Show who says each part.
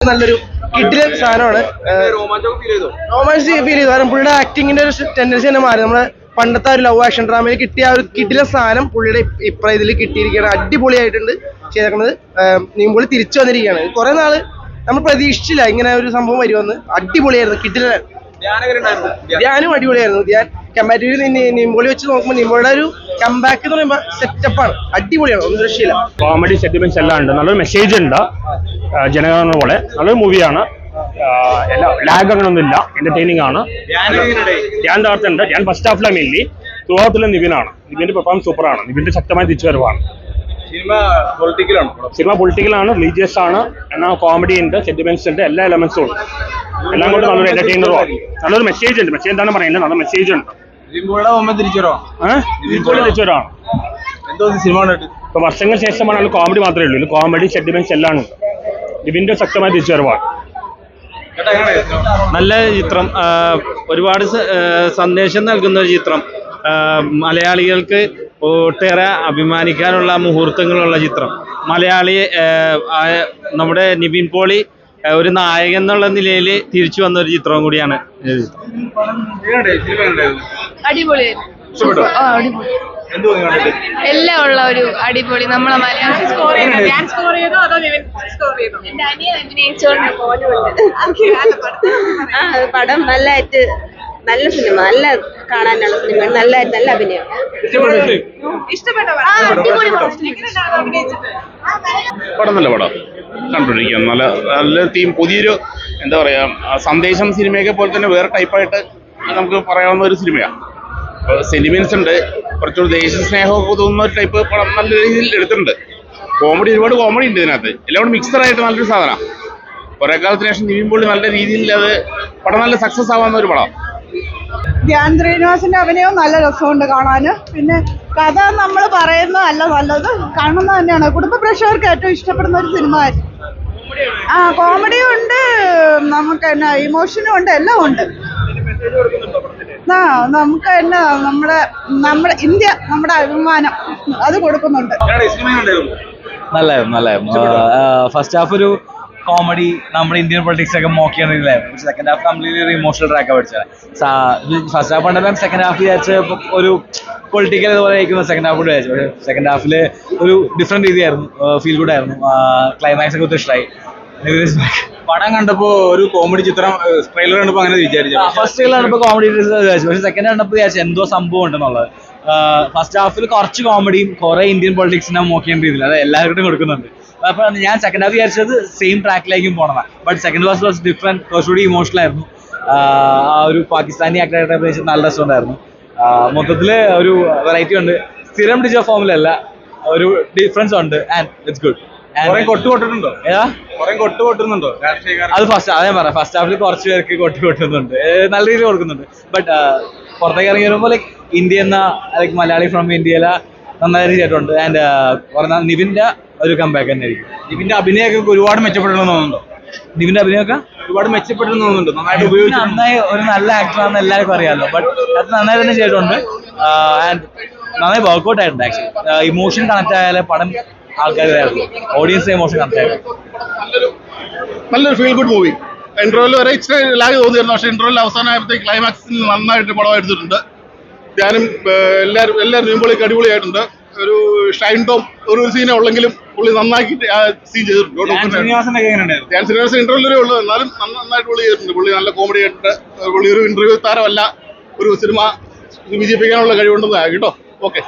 Speaker 1: നല്ലൊരു കിഡിലെ സാധനമാണ്. Romance feel ചെയ്തു. കാരണം പുള്ളിയുടെ ആക്ടിങ്ങിന്റെ ഒരു ടെൻഡൻസി തന്നെ മാറി. നമ്മളെ പണ്ടത്തെ ഒരു ലവ് ആക്ഷൻ ഡ്രാമയിൽ കിട്ടിയ ആ ഒരു കിഡിലെ സാധനം പുള്ളിയുടെ ഇപ്പുറം ഇതിൽ കിട്ടിയിരിക്കുകയാണ്. അടിപൊളിയായിട്ടുണ്ട് ചെയ്തേക്കുന്നത്. നീമ്പുള്ളി തിരിച്ചു വന്നിരിക്കുകയാണ്. കുറെ നാള് നമ്മൾ പ്രതീക്ഷിച്ചില്ല ഇങ്ങനെ ഒരു സംഭവം വരുമെന്ന്. അടിപൊളിയായിരുന്നു. കിഡിലെ ധ്യാനും അടിപൊളിയായിരുന്നു. ധ്യാൻ കമ്പാരിറ്റീവ്ലി നിമ്പോളി വെച്ച് നോക്കുമ്പോൾ നിമ്പോളിയുടെ ഒരു കംബാക്ക് എന്ന് പറയുമ്പോൾ സെറ്റപ്പാണ്. അടിപൊളിയാണ്. ഒന്നും രക്ഷയില്ല.
Speaker 2: കോമഡി സെന്റിമെന്റ്സ് എല്ലാം ഉണ്ട്. നല്ലൊരു മെസ്സേജ് ഉണ്ട്. ജനഗണന പോലെ നല്ലൊരു മൂവിയാണ്. ലാഗ് അങ്ങനൊന്നുമില്ല. എന്റർടൈനിങ് ആണ്. ധ്യാൻ താർത്തുണ്ട്. ധ്യാൻ ഫസ്റ്റ് ഹാഫിലെ മെയിൻലി ത്രൂ ഔട്ടിലെ നിവിനാണ്. നിവിന്റെ പെർഫോമൻസ് സൂപ്പറാണ്. നിവിന്റെ ശക്തമായ തിരിച്ചുവരവാണ്. സിനിമ പൊളിറ്റിക്കലാണ്, റിലീജിയസ് ആണ്, എന്നാൽ കോമഡി ഉണ്ട്, സെന്റിമെന്റ്സ് ഉണ്ട്, എല്ലാ എലമെന്റ്സും ഉണ്ട്. എല്ലാം കൊണ്ട് നല്ലൊരു എന്റർടൈനറുമാണ്. നല്ലൊരു മെസ്സേജ് ഉണ്ട്. മെസ്സേജ് എന്താണെന്ന് പറയുന്നത് നല്ല മെസ്സേജ് ഉണ്ട്. തിരിച്ചുവരവാണ്. ഇപ്പൊ വർഷങ്ങൾക്ക് ശേഷമാണ് കോമഡി മാത്രമേ ഉള്ളൂ. കോമഡി സെന്റിമെന്റ്സ് എല്ലാം ഉണ്ട്. നിവിന്റെ ശക്തമായ തിരിച്ചുവരവാണ്.
Speaker 3: നല്ല ചിത്രം, ഒരുപാട് സന്ദേശം നൽകുന്ന ഒരു ചിത്രം. മലയാളികൾക്ക് ഒട്ടേറെ അഭിമാനിക്കാനുള്ള മുഹൂർത്തങ്ങളുള്ള ചിത്രം. മലയാളി നമ്മുടെ നിവിൻ പോളി ഒരു നായകൻ എന്നുള്ള നിലയിൽ തിരിച്ചു വന്ന ഒരു ചിത്രം കൂടിയാണ്.
Speaker 4: എല്ലാം ഉള്ള ഒരു അടിപൊളി. നമ്മളെ
Speaker 5: പടം നല്ലതായിട്ട്, നല്ല സിനിമ, നല്ല കാണാനുള്ള സിനിമ, നല്ലതായിട്ട് നല്ല അഭിനയം.
Speaker 6: പടം നല്ല പടം കണ്ടിരിക്കാം. നല്ല നല്ല തീം, പുതിയൊരു എന്താ പറയാ സന്ദേശം. സിനിമയൊക്കെ പോലെ തന്നെ വേറെ ടൈപ്പായിട്ട് നമുക്ക് പറയാവുന്ന ഒരു സിനിമയാണ്. സെന്റിമെന്റ്സ് ഉണ്ട്, കുറച്ചുകൂടി ദേശസ്നേഹമൊക്കെ തോന്നുന്ന ഒരു ടൈപ്പ് പടം നല്ല രീതിയിൽ എടുത്തിട്ടുണ്ട്. കോമഡി, ഒരുപാട് കോമഡി ഉണ്ട് ഇതിനകത്ത്. എല്ലാം കൂടി മിക്സഡായിട്ട് നല്ലൊരു സാധനമാണ്. കുറെ കാലത്തിന് ശേഷം നിവിൻ പോളി നല്ല രീതിയിൽ അത് പടം നല്ല സക്സസ് ആവാവുന്ന ഒരു പടം.
Speaker 7: ധ്യാൻ ശ്രീനിവാസിന്റെ അഭിനയവും നല്ല രസമുണ്ട് കാണാന്. പിന്നെ കഥ നമ്മൾ പറയുന്നതല്ല, നല്ലത് കാണുന്നത് തന്നെയാണ്. കുടുംബ പ്രേക്ഷകർക്ക് ഏറ്റവും ഇഷ്ടപ്പെടുന്ന ഒരു സിനിമ. കോമഡിയും ഉണ്ട്, നമുക്ക് എന്നാ ഇമോഷനും ഉണ്ട്, എല്ലാം ഉണ്ട്. നമുക്ക് എന്നാ നമ്മുടെ ഇന്ത്യ, നമ്മുടെ അഭിമാനം അത് കൊടുക്കുന്നുണ്ട്.
Speaker 3: നല്ലായിരുന്നു. ഫസ്റ്റ് ഹാഫ് ഒരു കോമഡി, നമ്മുടെ ഇന്ത്യൻ പൊളിറ്റിക്സ് ഒക്കെ മോക്ക് ചെയ്യുന്നില്ലായിരുന്നു. സെക്കൻഡ് ഹാഫ് കംപ്ലീറ്റ്ലി ഒരു ഇമോഷണൽ ട്രാക്ക് പഠിച്ചത്. ഫസ്റ്റ് ഹാഫ് കണ്ടപ്പോൾ സെക്കൻഡ് ഹാഫ് വിചാരിച്ച ഒരു പൊളിറ്റിക്കൽ ഇതുപോലെ ആയിരിക്കും. സെക്കൻഡ് ഹാഫ് കൂടെ വിചാരിച്ചു. പക്ഷേ സെക്കൻഡ് ഹാഫിൽ ഒരു ഡിഫറെന്റ് രീതിയായിരുന്നു. ഫീൽ ഗുഡ് ആയിരുന്നു. ക്ലൈമാക്സ് ഒക്കെ ഒത്തിരി ഇഷ്ടമായി.
Speaker 8: പടം കണ്ടപ്പോ ഒരു കോമഡി ചിത്രം, ട്രെയിലർ കണ്ടപ്പോ അങ്ങനെ വിചാരിച്ചു.
Speaker 3: ഫസ്റ്റ് ട്രെയിലർ കണ്ടപ്പോൾ കോമഡി വിചാരിച്ചു. പക്ഷേ സെക്കൻഡ് കണ്ടപ്പോൾ വിചാരിച്ചു എന്തോ സംഭവം ഉണ്ടെന്നുള്ളത്. ഫസ്റ്റ് ഹാഫിൽ കുറച്ച് കോമഡിയും കുറെ ഇന്ത്യൻ പൊളിറ്റിക്സിനെ മോക്ക് ചെയ്യേണ്ട രീതിയിൽ അത് എല്ലാവരുടെയും കൊടുക്കുന്നുണ്ട്. അപ്പൊ ഞാൻ സെക്കൻഡ് ഹാഫ് വിചാരിച്ചത് സെയിം ട്രാക്കിലേക്കും പോകണം. But second half was different, കുറച്ചുകൂടി ഇമോഷണൽ ആയിരുന്നു. ആ ഒരു പാകിസ്ഥാനി ആക്ടറായിട്ട് അഭിനയിച്ചത് നല്ല രസമുണ്ടായിരുന്നു. മൊത്തത്തില് ഒരു വെറൈറ്റി ഉണ്ട്. സ്ഥിരം പിടിച്ച ഫോമിലല്ല, ഒരു ഡിഫറൻസ് ഉണ്ട്. And it's good.
Speaker 8: കൊട്ടുന്നുണ്ടോ?
Speaker 3: അത് ഫസ്റ്റ് അതേ പറയാം. ഫസ്റ്റ് ഹാഫിൽ കുറച്ച് പേർക്ക് കൊട്ടുന്നുണ്ട്, നല്ല രീതിയിൽ കൊടുക്കുന്നുണ്ട്. ബട്ട് പുറത്തേക്ക് ഇറങ്ങി വരുമ്പോൾ ലൈക്ക് ഇന്ത്യ എന്ന ലൈക്ക് മലയാളി ഫ്രം ഇന്ത്യയിലെ നന്നായ രീതിയായിട്ടുണ്ട്. ആൻഡ് നിവിന്റെ ഒരു കംബാക്ക് തന്നെ ആയിരിക്കും.
Speaker 8: നിവിന്റെ അഭിനയമൊക്കെ ഒരുപാട് മെച്ചപ്പെടണമെന്ന് തോന്നുന്നുണ്ടോ?
Speaker 3: നിവിന്റെ അഭിനയമൊക്കെ
Speaker 8: ഒരുപാട് മെച്ചപ്പെട്ടെന്ന് തോന്നുന്നുണ്ട്. നന്നായിട്ട് ഉപയോഗിച്ചു.
Speaker 3: നന്നായി, ഒരു നല്ല ആക്ടറാണെന്ന് എല്ലാവർക്കും അറിയാമല്ലോ. ബട്ട് അത് നന്നായി തന്നെ ചെയ്തിട്ടുണ്ട്. ആൻഡ് നന്നായി വർക്ക്ഔട്ട് ആയിട്ടുണ്ട്. ആക്ച്വലി ഇമോഷൻ കണക്ട് ആയാലേ പടം ആൾക്കാരായിരുന്നു, ഓഡിയൻസ് ഇമോഷൻ കണക്ട് ആയിരുന്നു.
Speaker 6: നല്ലൊരു ഫീൽ ഗുഡ് മൂവി. ഇൻട്രോയിൽ വരെ ഇച്ചിരി ലാഗ് തോന്നിയിരുന്നു. പക്ഷേ ഇൻട്രോയിൽ അവസാനമായപ്പോഴത്തേക്ക് ക്ലൈമാക്സിൽ നന്നായിട്ട് പടം എടുത്തിട്ടുണ്ട്. ഞാനും എല്ലാവരും നിവിൻപോളിക്ക് അടിപൊളിയായിട്ടുണ്ട്. ഒരു ഷൈൻ ടോം ഒരു സീനെ ഉള്ളെങ്കിലും പുള്ളി നന്നാക്കിയിട്ട് ആ സീൻ ചെയ്തിട്ടുണ്ട്. ധ്യാൻ ശ്രീനിവാസൻ ഇൻട്രോയിൽ വരെ ഉള്ളൂ, എന്നാലും നന്നായിട്ട് പുള്ളി ചെയ്തിട്ടുണ്ട്. പുള്ളി നല്ല കോമഡി ആയിട്ടുണ്ട്. പുള്ളി ഒരു ഇന്റർവ്യൂ താരമല്ല, ഒരു സിനിമ വിജയിപ്പിക്കാനുള്ള കഴിവുണ്ടെന്ന് കേട്ടോ. ഓക്കെ.